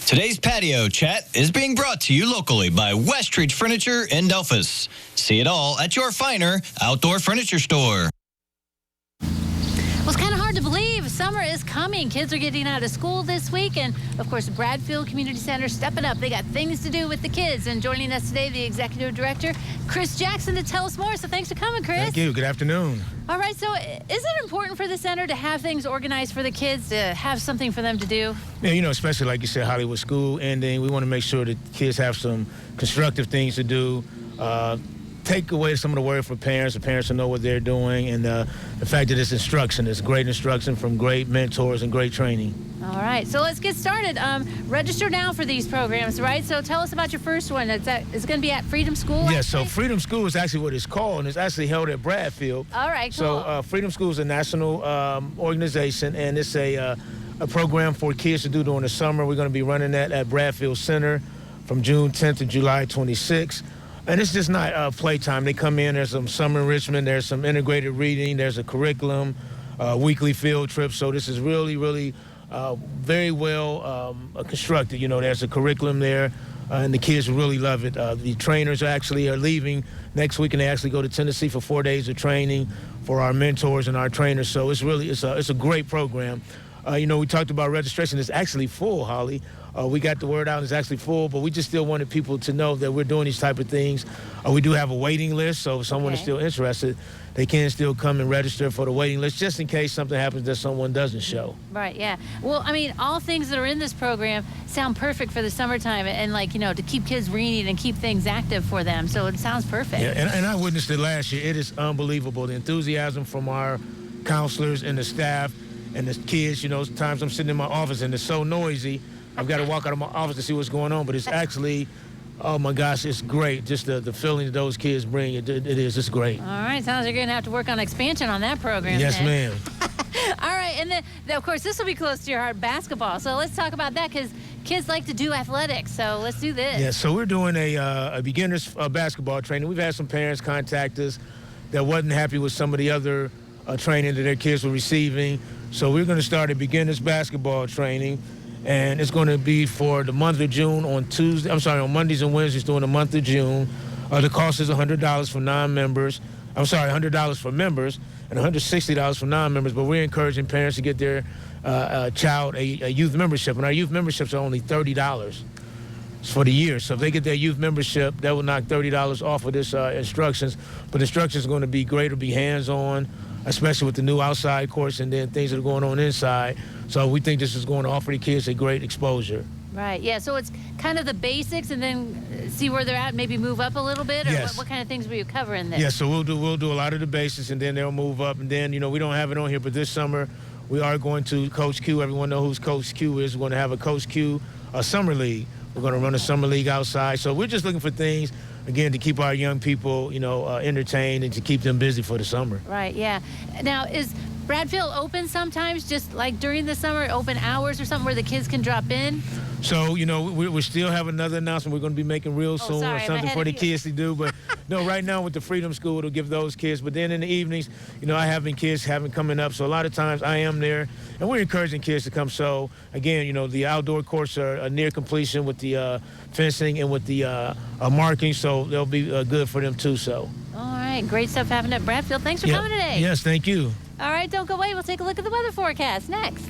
Today's patio chat is being brought to you locally by Westridge Furniture in Delphus. See it all at your finer outdoor furniture store. Well, it's kind of hard to believe. Summer is coming. Kids are getting out of school this week. And, of course, Bradfield Community Center stepping up. They got things to do with the kids. And joining us today, the executive director, Chris Jackson, to tell us more. So thanks for coming, Chris. Thank you. Good afternoon. All right. So is it important for the center to have things organized for the kids, to have something for them to do? Yeah, you know, especially like you said, Hollywood school ending. We want to make sure that kids have some constructive things to do. Take away some of the worry for parents. The parents will know what they're doing, and the fact that it's instruction. It's great instruction from great mentors and great training. All right, so let's get started. Register now for these programs, right? So tell us about your first one. It's going to be at Freedom School? Yes, so Freedom School is actually what it's called, and it's actually held at Bradfield. All right, cool. So Freedom School is a national organization, and it's a program for kids to do during the summer. We're going to be running that at Bradfield Center from June 10th to July 26th. And it's just not playtime. They come in, there's some summer enrichment, there's some integrated reading, there's a curriculum, weekly field trips. So this is really, really very well constructed. You know, there's a curriculum there, and the kids really love it. The trainers actually are leaving next week, and they actually go to Tennessee for 4 days of training for our mentors and our trainers. So it's really, it's a great program. You know, we talked about registration. It's actually full, Holly. We got the word out, it's actually full, but we just still wanted people to know that we're doing these type of things. We do have a waiting list, so if someone is still interested, they can still come and register for the waiting list, just in case something happens that someone doesn't show. Right, yeah. Well, I mean, all things that are in this program sound perfect for the summertime and, like, you know, to keep kids reading and keep things active for them, so it sounds perfect. Yeah, and I witnessed it last year. It is unbelievable, the enthusiasm from our counselors and the staff and the kids. You know, sometimes I'm sitting in my office and it's so noisy, I've got to walk out of my office to see what's going on, but it's actually, oh my gosh, it's great. Just the feeling that those kids bring, it is, it's great. All right, sounds like you're going to have to work on expansion on that program. Yes, ma'am. All right, and then, of course, this will be close to your heart, basketball. So let's talk about that, because kids like to do athletics, so let's do this. Yeah, so we're doing a beginner's basketball training. We've had some parents contact us that wasn't happy with some of the other training that their kids were receiving. So we're going to start a beginner's basketball training. And it's going to be for the month of June on Mondays and Wednesdays during the month of June. The cost is $100 for non-members. $100 for members and $160 for non-members. But we're encouraging parents to get their child a youth membership. And our youth memberships are only $30 for the year. So if they get their youth membership, that will knock $30 off of this instructions. But instructions are going to be great. It'll be hands-on, especially with the new outside course and then things that are going on inside. So we think this is going to offer the kids a great exposure. Right, yeah, so it's kind of the basics and then see where they're at, maybe move up a little bit, or yes. what kind of things were you covering there? Yeah, so we'll do a lot of the basics and then they'll move up. And then, you know, we don't have it on here, but this summer we are going to Coach Q. Everyone knows who Coach Q is. We're going to have a Coach Q summer league. We're going to run a summer league outside. So we're just looking for things, again, to keep our young people, you know, entertained and to keep them busy for the summer. Right, yeah. Now, is Bradfield open sometimes, just like during the summer, open hours or something where the kids can drop in? So, you know, we still have another announcement we're going to be making real soon, or something for the kids to do. But no, right now with the Freedom School, it'll give those kids. But then in the evenings, you know, I have kids coming up. So a lot of times I am there, and we're encouraging kids to come. So again, you know, the outdoor courts are near completion with the fencing and with the marking. So they'll be good for them too. So. All right, great stuff happening at Bradfield. Thanks for coming today. Yes, thank you. All right, don't go away. We'll take a look at the weather forecast next.